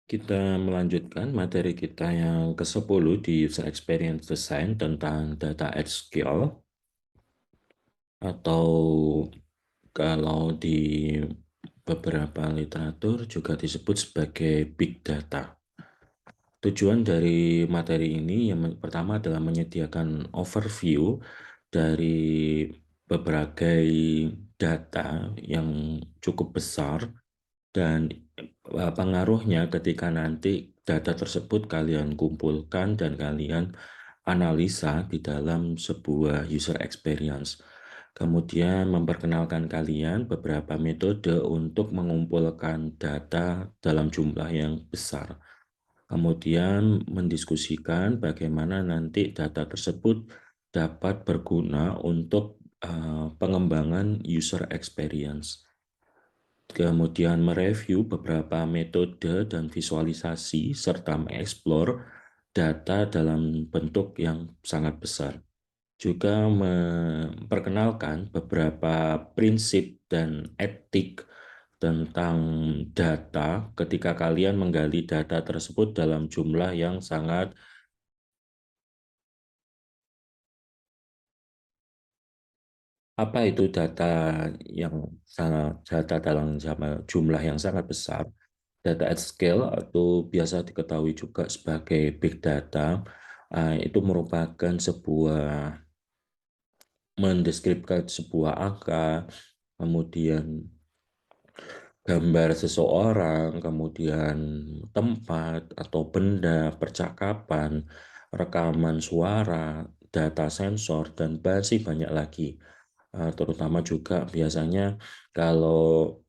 Kita melanjutkan materi kita yang ke-10 di User Experience Design tentang Data at Scale, atau kalau di beberapa literatur juga disebut sebagai Big Data. Tujuan dari materi ini yang pertama adalah menyediakan overview dari berbagai data yang cukup besar dan pengaruhnya ketika nanti data tersebut kalian kumpulkan dan kalian analisa di dalam sebuah user experience. Kemudian memperkenalkan kalian beberapa metode untuk mengumpulkan data dalam jumlah yang besar. Kemudian mendiskusikan bagaimana nanti data tersebut dapat berguna untuk pengembangan user experience. Kemudian mereview beberapa metode dan visualisasi serta mengeksplor data dalam bentuk yang sangat besar. Juga memperkenalkan beberapa prinsip dan etik tentang data ketika kalian menggali data tersebut dalam jumlah yang sangat apa itu data yang sangat data dalam jumlah yang sangat besar. Data at scale atau biasa diketahui juga sebagai big data itu merupakan sebuah mendeskripsikan sebuah angka, kemudian gambar seseorang, kemudian tempat atau benda, percakapan, rekaman suara, data sensor, dan masih banyak lagi. Terutama juga biasanya kalau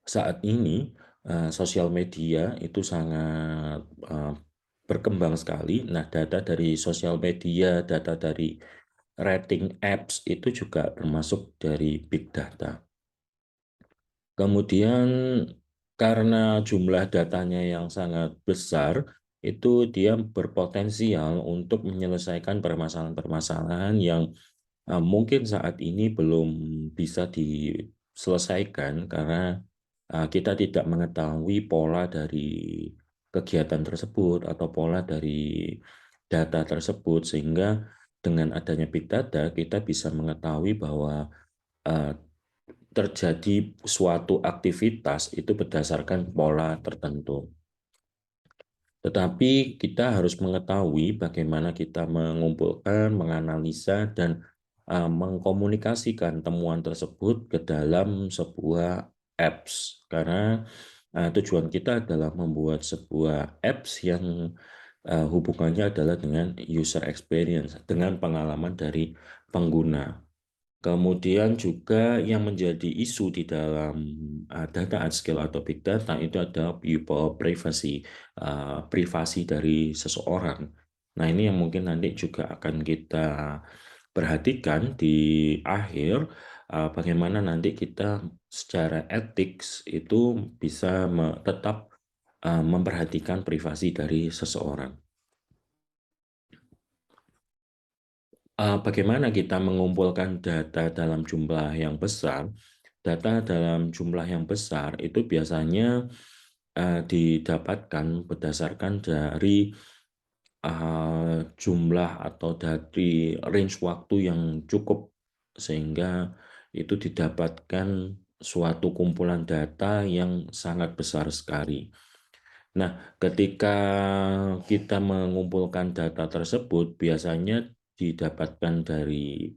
saat ini sosial media itu sangat berkembang sekali. Nah, data dari sosial media, data dari rating apps itu juga termasuk dari big data. Kemudian karena jumlah datanya yang sangat besar, itu dia berpotensial untuk menyelesaikan permasalahan-permasalahan yang mungkin saat ini belum bisa diselesaikan karena kita tidak mengetahui pola dari kegiatan tersebut atau pola dari data tersebut, sehingga dengan adanya big data kita bisa mengetahui bahwa eh, terjadi suatu aktivitas itu berdasarkan pola tertentu. Tetapi kita harus mengetahui bagaimana kita mengumpulkan, menganalisa, dan mengkomunikasikan temuan tersebut ke dalam sebuah apps. Karena tujuan kita adalah membuat sebuah apps yang hubungannya adalah dengan user experience, dengan pengalaman dari pengguna. Kemudian juga yang menjadi isu di dalam data at scale atau big data itu ada privacy, privasi dari seseorang. Nah, ini yang mungkin nanti juga akan kita perhatikan di akhir, bagaimana nanti kita secara etik itu bisa tetap memperhatikan privasi dari seseorang. Bagaimana kita mengumpulkan data dalam jumlah yang besar? Data dalam jumlah yang besar itu biasanya didapatkan berdasarkan dari jumlah atau dari range waktu yang cukup, sehingga itu didapatkan suatu kumpulan data yang sangat besar sekali. Nah, ketika kita mengumpulkan data tersebut, biasanya didapatkan dari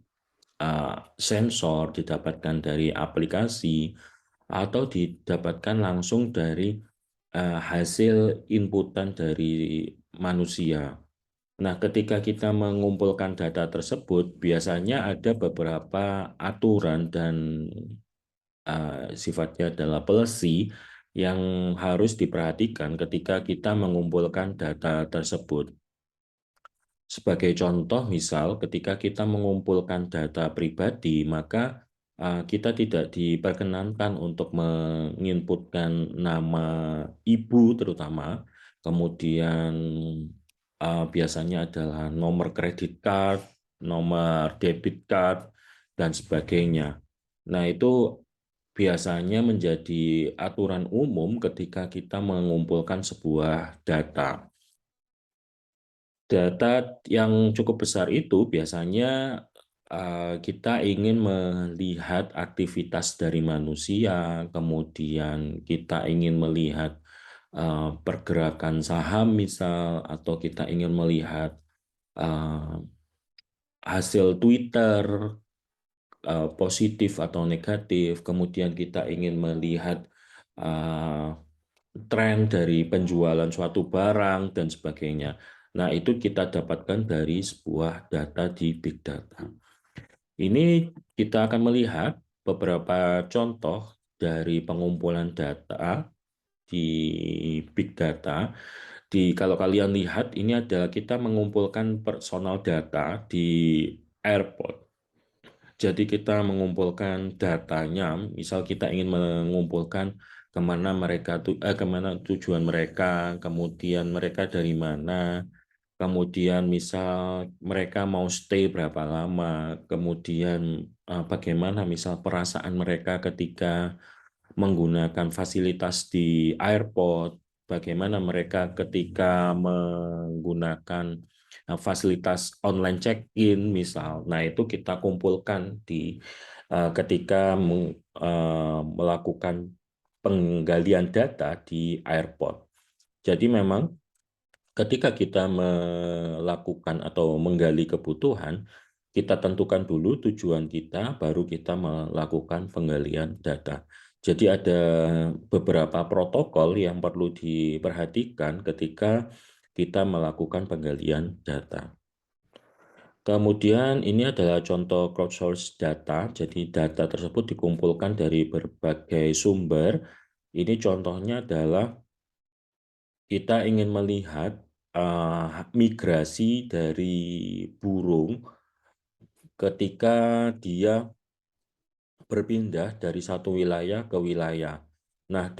sensor, didapatkan dari aplikasi, atau didapatkan langsung dari hasil inputan dari manusia. Nah, ketika kita mengumpulkan data tersebut, biasanya ada beberapa aturan dan sifatnya adalah policy yang harus diperhatikan ketika kita mengumpulkan data tersebut. Sebagai contoh, misal ketika kita mengumpulkan data pribadi, maka kita tidak diperkenankan untuk menginputkan nama ibu terutama, kemudian biasanya adalah nomor kredit card, nomor debit card, dan sebagainya. Nah, itu biasanya menjadi aturan umum ketika kita mengumpulkan sebuah data. Data yang cukup besar itu biasanya kita ingin melihat aktivitas dari manusia, kemudian kita ingin melihat pergerakan saham misal, atau kita ingin melihat eh, hasil Twitter, positif atau negatif, kemudian kita ingin melihat eh, tren dari penjualan suatu barang dan sebagainya. Nah, itu kita dapatkan dari sebuah data di Big Data. Ini kita akan melihat beberapa contoh dari pengumpulan data di Big Data. Kalau kalian lihat, ini adalah kita mengumpulkan personal data di airport. Jadi kita mengumpulkan datanya, misal kita ingin mengumpulkan kemana tujuan mereka, kemudian mereka dari mana, kemudian misal mereka mau stay berapa lama, kemudian bagaimana misal perasaan mereka ketika menggunakan fasilitas di airport, bagaimana mereka ketika menggunakan fasilitas online check-in misal. Nah, itu kita kumpulkan di ketika melakukan penggalian data di airport. Jadi memang ketika kita melakukan atau menggali kebutuhan, kita tentukan dulu tujuan kita, baru kita melakukan penggalian data. Jadi ada beberapa protokol yang perlu diperhatikan ketika kita melakukan penggalian data. Kemudian ini adalah contoh crowdsource data. Jadi data tersebut dikumpulkan dari berbagai sumber. Ini contohnya adalah kita ingin melihat migrasi dari burung ketika dia berpindah dari satu wilayah ke wilayah. Nah,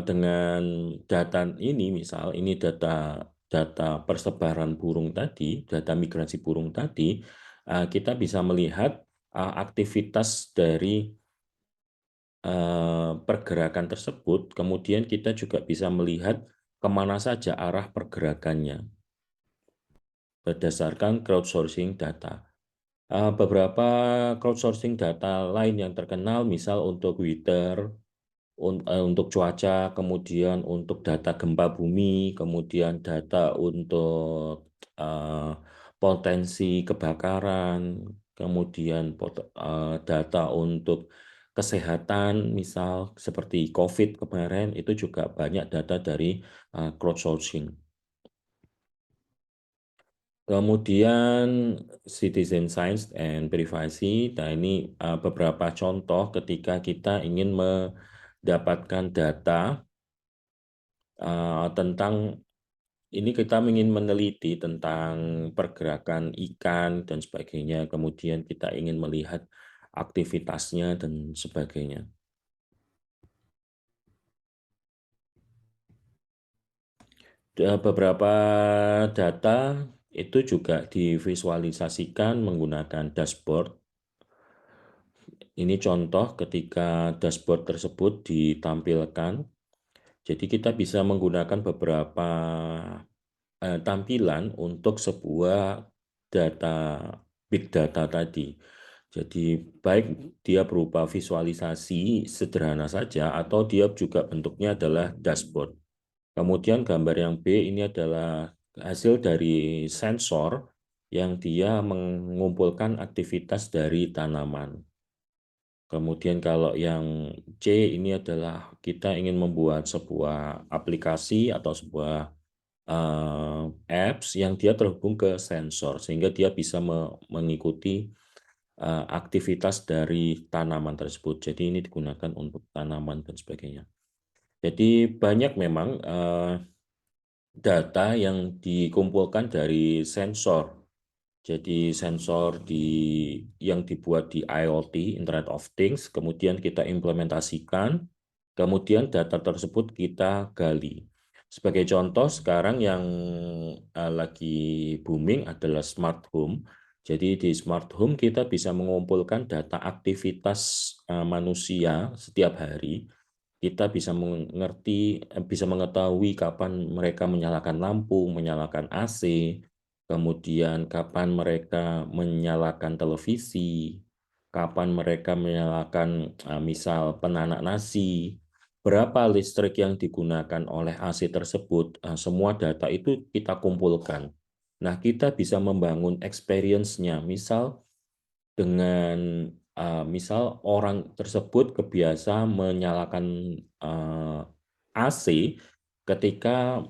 dengan data ini, misal ini data data persebaran burung tadi, data migrasi burung tadi, kita bisa melihat aktivitas dari pergerakan tersebut. Kemudian kita juga bisa melihat kemana saja arah pergerakannya berdasarkan crowdsourcing data. Beberapa crowdsourcing data lain yang terkenal, misal untuk Twitter, untuk cuaca, kemudian untuk data gempa bumi, kemudian data untuk eh, potensi kebakaran, kemudian data untuk kesehatan, misal seperti COVID kemarin, itu juga banyak data dari crowdsourcing. Kemudian citizen science and privacy. Nah, ini beberapa contoh ketika kita ingin mendapatkan data tentang ini, kita ingin meneliti tentang pergerakan ikan dan sebagainya. Kemudian kita ingin melihat aktivitasnya dan sebagainya. Beberapa data itu juga divisualisasikan menggunakan dashboard. Ini contoh ketika dashboard tersebut ditampilkan. Jadi kita bisa menggunakan beberapa tampilan untuk sebuah data big data tadi. Jadi baik dia berupa visualisasi sederhana saja atau dia juga bentuknya adalah dashboard. Kemudian gambar yang B ini adalah hasil dari sensor yang dia mengumpulkan aktivitas dari tanaman. Kemudian kalau yang C ini adalah kita ingin membuat sebuah aplikasi atau sebuah apps yang dia terhubung ke sensor sehingga dia bisa mengikuti aktivitas dari tanaman tersebut. Jadi ini digunakan untuk tanaman dan sebagainya. Jadi banyak memang data yang dikumpulkan dari sensor. Jadi sensor yang dibuat di IoT, Internet of Things, kemudian kita implementasikan, kemudian data tersebut kita gali. Sebagai contoh, sekarang yang lagi booming adalah smart home. Jadi di smart home kita bisa mengumpulkan data aktivitas manusia setiap hari. Kita bisa mengetahui kapan mereka menyalakan lampu, menyalakan AC, kemudian kapan mereka menyalakan televisi, kapan mereka menyalakan misal penanak nasi, berapa listrik yang digunakan oleh AC tersebut. Semua data itu kita kumpulkan. Nah, kita bisa membangun experience-nya. Misal orang tersebut kebiasa menyalakan AC ketika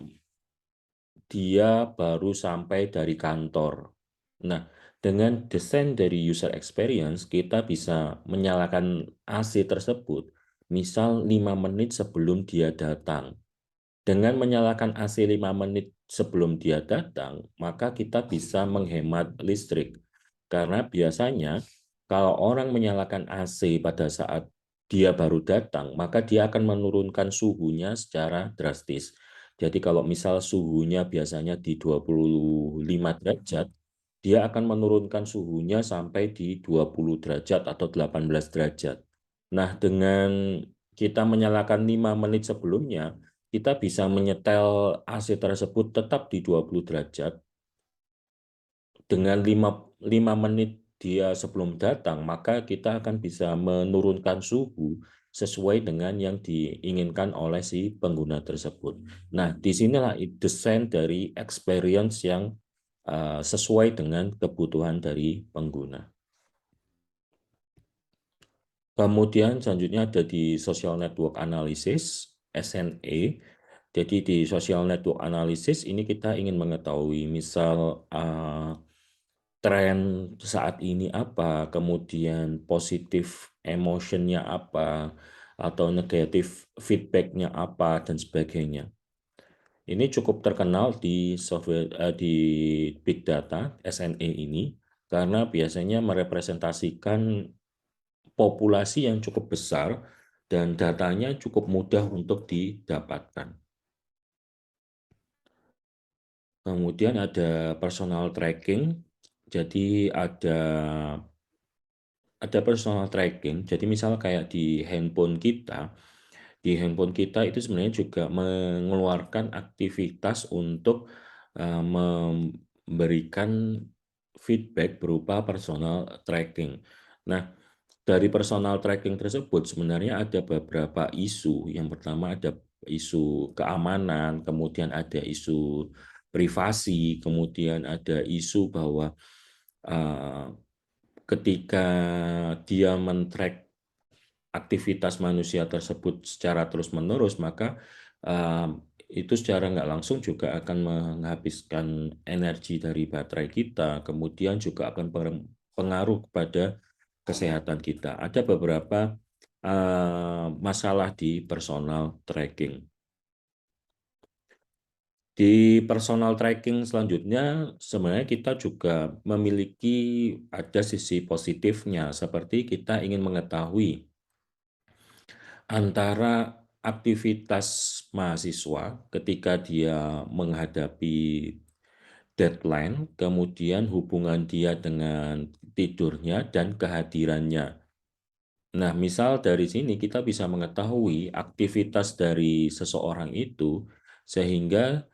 dia baru sampai dari kantor. Nah, dengan desain dari user experience, kita bisa menyalakan AC tersebut, misal 5 menit sebelum dia datang. Dengan menyalakan AC 5 menit sebelum dia datang, maka kita bisa menghemat listrik. Karena biasanya kalau orang menyalakan AC pada saat dia baru datang, maka dia akan menurunkan suhunya secara drastis. Jadi kalau misal suhunya biasanya di 25 derajat, dia akan menurunkan suhunya sampai di 20 derajat atau 18 derajat. Nah, dengan kita menyalakan 5 menit sebelumnya, kita bisa menyetel AC tersebut tetap di 20 derajat. Dengan 5 menit dia sebelum datang, maka kita akan bisa menurunkan suhu sesuai dengan yang diinginkan oleh si pengguna tersebut. Nah, disinilah desain dari experience yang sesuai dengan kebutuhan dari pengguna. Kemudian selanjutnya ada di social network analysis, SNA. Jadi di social network analysis ini kita ingin mengetahui misal tren saat ini apa, kemudian positif emotionnya apa, atau negatif feedbacknya apa, dan sebagainya. Ini cukup terkenal di big data SNA ini karena biasanya merepresentasikan populasi yang cukup besar dan datanya cukup mudah untuk didapatkan. Kemudian ada personal tracking. Jadi ada personal tracking. Jadi misal kayak di handphone kita itu sebenarnya juga mengeluarkan aktivitas untuk memberikan feedback berupa personal tracking. Nah, dari personal tracking tersebut sebenarnya ada beberapa isu. Yang pertama ada isu keamanan, kemudian ada isu privasi, kemudian ada isu bahwa uh, ketika dia men-track aktivitas manusia tersebut secara terus-menerus, maka itu secara nggak langsung juga akan menghabiskan energi dari baterai kita, kemudian juga akan berpengaruh kepada kesehatan kita. Ada beberapa masalah di personal tracking. Di personal tracking selanjutnya, sebenarnya kita juga memiliki ada sisi positifnya, seperti kita ingin mengetahui antara aktivitas mahasiswa ketika dia menghadapi deadline, kemudian hubungan dia dengan tidurnya dan kehadirannya. Nah, misal dari sini kita bisa mengetahui aktivitas dari seseorang itu, sehingga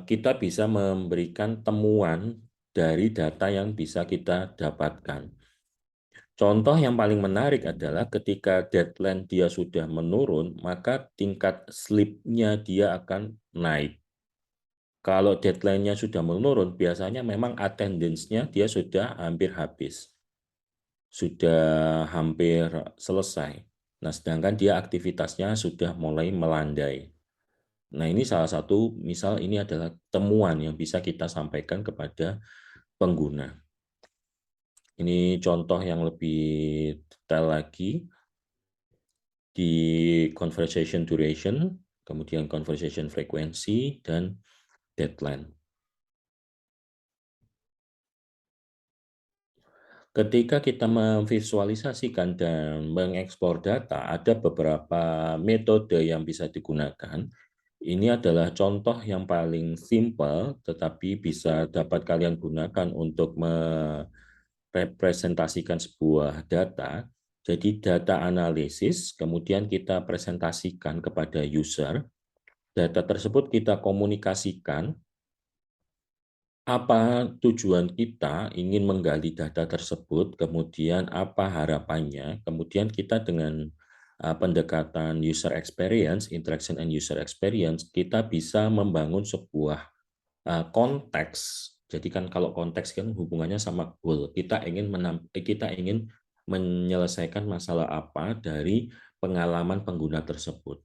kita bisa memberikan temuan dari data yang bisa kita dapatkan. Contoh yang paling menarik adalah ketika deadline dia sudah menurun, maka tingkat sleep-nya dia akan naik. Kalau deadline-nya sudah menurun, biasanya memang attendance-nya dia sudah hampir habis. Sudah hampir selesai. Nah, sedangkan dia aktivitasnya sudah mulai melandai. Nah, ini salah satu, misal ini adalah temuan yang bisa kita sampaikan kepada pengguna. Ini contoh yang lebih detail lagi di conversation duration, kemudian conversation frequency, dan deadline. Ketika kita memvisualisasikan dan mengekspor data, ada beberapa metode yang bisa digunakan. Ini adalah contoh yang paling simpel, tetapi bisa dapat kalian gunakan untuk merepresentasikan sebuah data. Jadi data analisis, kemudian kita presentasikan kepada user. Data tersebut kita komunikasikan apa tujuan kita ingin menggali data tersebut, kemudian apa harapannya, kemudian kita dengan pendekatan user experience, interaction and user experience, kita bisa membangun sebuah konteks. Jadi kan kalau konteks kan hubungannya sama goal. Kita ingin menyelesaikan masalah apa dari pengalaman pengguna tersebut.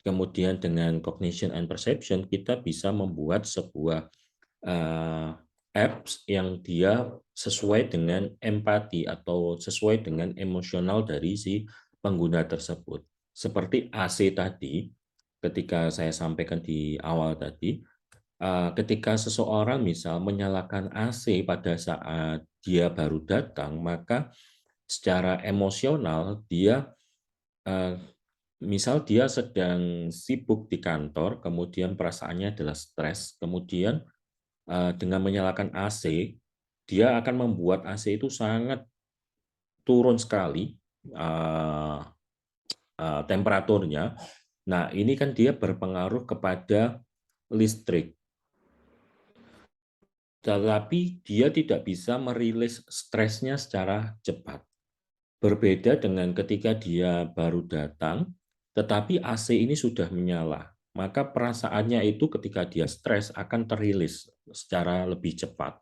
Kemudian dengan cognition and perception kita bisa membuat sebuah apps yang dia sesuai dengan empati atau sesuai dengan emosional dari si pengguna tersebut. Seperti AC tadi, ketika saya sampaikan di awal tadi, ketika seseorang misal menyalakan AC pada saat dia baru datang, maka secara emosional dia eh, misal dia sedang sibuk di kantor, kemudian perasaannya adalah stres, kemudian dengan menyalakan AC, dia akan membuat AC itu sangat turun sekali eh, temperaturnya. Nah, ini kan dia berpengaruh kepada listrik, tetapi dia tidak bisa merilis stresnya secara cepat. Berbeda dengan ketika dia baru datang, tetapi AC ini sudah menyala. Maka perasaannya itu ketika dia stres akan terilis secara lebih cepat.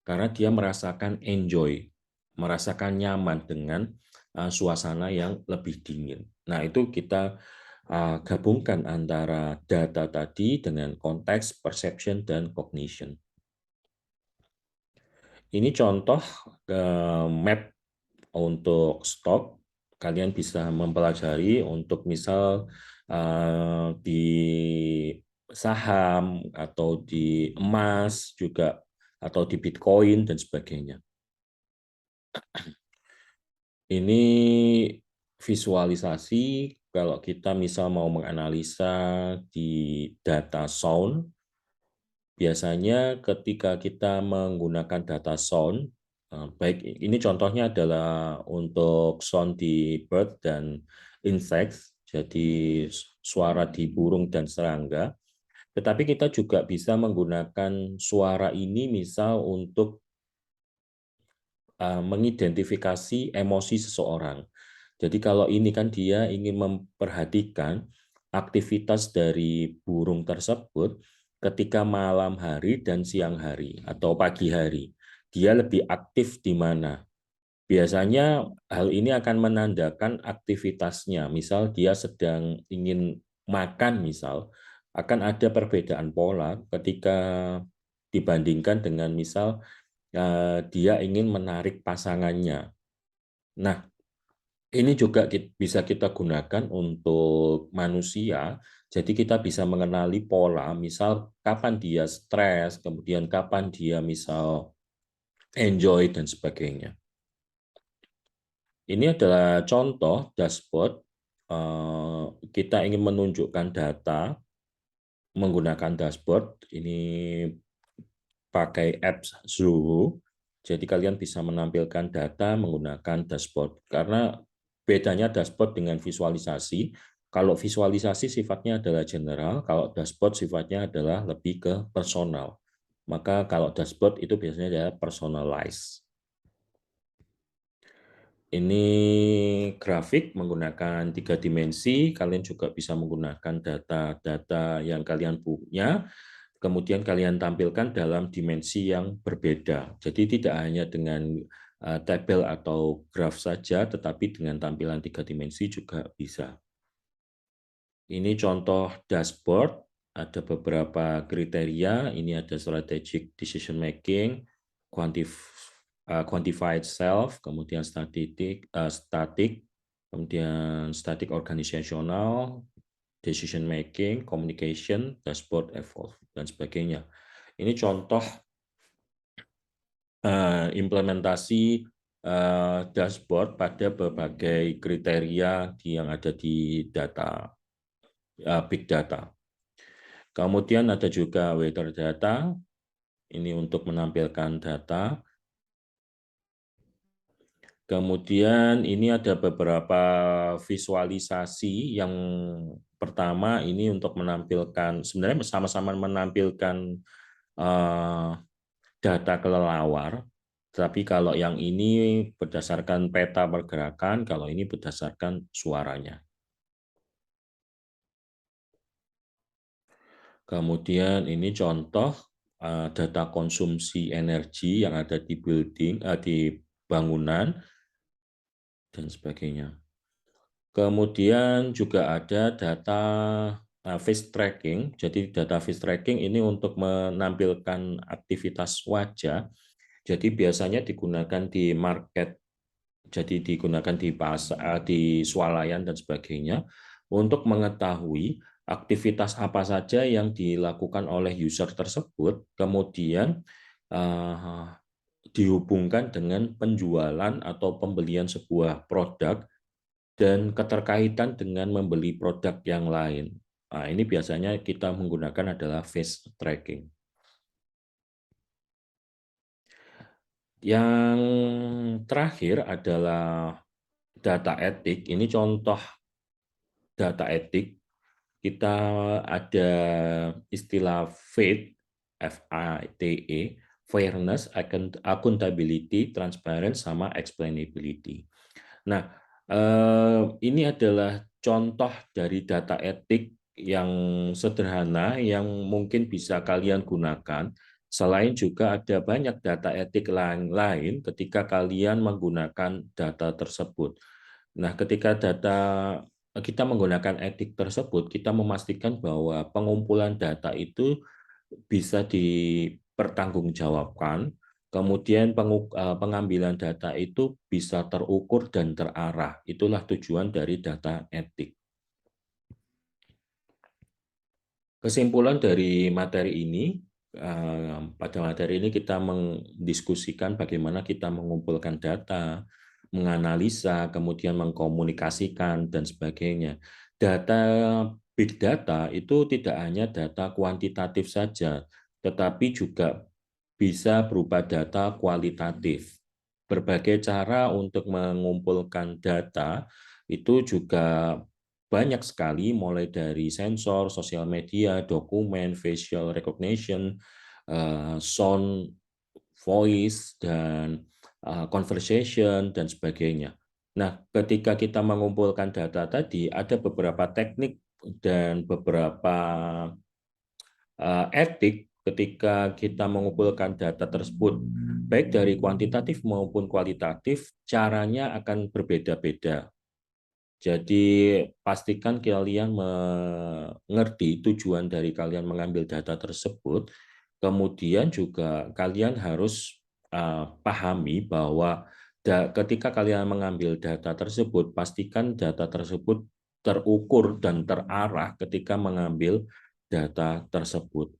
Karena dia merasakan enjoy, merasakan nyaman dengan suasana yang lebih dingin. Nah, itu kita gabungkan antara data tadi dengan konteks, perception, dan cognition. Ini contoh map untuk stok. Kalian bisa mempelajari untuk misal di saham atau di emas juga atau di Bitcoin dan sebagainya. Ini visualisasi kalau kita misal mau menganalisa di data sound, biasanya ketika kita menggunakan data sound, baik ini contohnya adalah untuk sound di bird dan insects, jadi suara di burung dan serangga, tetapi kita juga bisa menggunakan suara ini misal untuk mengidentifikasi emosi seseorang. Jadi kalau ini kan dia ingin memperhatikan aktivitas dari burung tersebut ketika malam hari dan siang hari atau pagi hari. Dia lebih aktif di mana? Biasanya hal ini akan menandakan aktivitasnya. Misal dia sedang ingin makan misal, akan ada perbedaan pola ketika dibandingkan dengan misal dia ingin menarik pasangannya. Nah, ini juga bisa kita gunakan untuk manusia. Jadi kita bisa mengenali pola, misal kapan dia stres, kemudian kapan dia misal enjoy dan sebagainya. Ini adalah contoh dashboard. Kita ingin menunjukkan data menggunakan dashboard. Ini pakai apps Zoho. Jadi kalian bisa menampilkan data menggunakan dashboard. Karena bedanya dashboard dengan visualisasi, kalau visualisasi sifatnya adalah general, kalau dashboard sifatnya adalah lebih ke personal. Maka kalau dashboard itu biasanya adalah personalized. Ini grafik menggunakan 3 dimensi, kalian juga bisa menggunakan data-data yang kalian punya, kemudian kalian tampilkan dalam dimensi yang berbeda. Jadi tidak hanya dengan tabel atau graf saja, tetapi dengan tampilan 3 dimensi juga bisa. Ini contoh dashboard, ada beberapa kriteria, ini ada strategic decision making, quantified self, kemudian static, kemudian static organizational, decision making, communication, dashboard evolve, dan sebagainya. Ini contoh implementasi dashboard pada berbagai kriteria yang ada di data big data. Kemudian ada juga weather data, ini untuk menampilkan data. Kemudian ini ada beberapa visualisasi. Yang pertama ini untuk menampilkan, sebenarnya sama-sama menampilkan data kelelawar, tapi kalau yang ini berdasarkan peta pergerakan, kalau ini berdasarkan suaranya. Kemudian ini contoh data konsumsi energi yang ada di building, di bangunan, dan sebagainya. Kemudian juga ada data face tracking. Jadi data face tracking ini untuk menampilkan aktivitas wajah. Jadi biasanya digunakan di market, jadi digunakan di pasar, di swalayan dan sebagainya untuk mengetahui aktivitas apa saja yang dilakukan oleh user tersebut, kemudian dihubungkan dengan penjualan atau pembelian sebuah produk dan keterkaitan dengan membeli produk yang lain. Nah, ini biasanya kita menggunakan adalah face tracking. Yang terakhir adalah data etik. Ini contoh data etik. Kita ada istilah FATE, FATE, fairness, accountability, transparency, sama explainability. Nah, ini adalah contoh dari data etik yang sederhana yang mungkin bisa kalian gunakan. Selain juga ada banyak data etik lain ketika kalian menggunakan data tersebut. Nah, ketika kita menggunakan etik tersebut, kita memastikan bahwa pengumpulan data itu bisa dipertanggungjawabkan. Kemudian pengambilan data itu bisa terukur dan terarah. Itulah tujuan dari data etik. Kesimpulan dari materi ini, pada materi ini kita mendiskusikan bagaimana kita mengumpulkan data, menganalisa, kemudian mengkomunikasikan, dan sebagainya. Data big data itu tidak hanya data kuantitatif saja, tetapi juga bisa berupa data kualitatif. Berbagai cara untuk mengumpulkan data itu juga banyak sekali, mulai dari sensor, sosial media, dokumen, facial recognition, sound, voice, dan conversation, dan sebagainya. Nah, ketika kita mengumpulkan data tadi, ada beberapa teknik dan beberapa etik ketika kita mengumpulkan data tersebut, baik dari kuantitatif maupun kualitatif, caranya akan berbeda-beda. Jadi pastikan kalian mengerti tujuan dari kalian mengambil data tersebut. Kemudian juga kalian harus pahami bahwa ketika kalian mengambil data tersebut, pastikan data tersebut terukur dan terarah ketika mengambil data tersebut.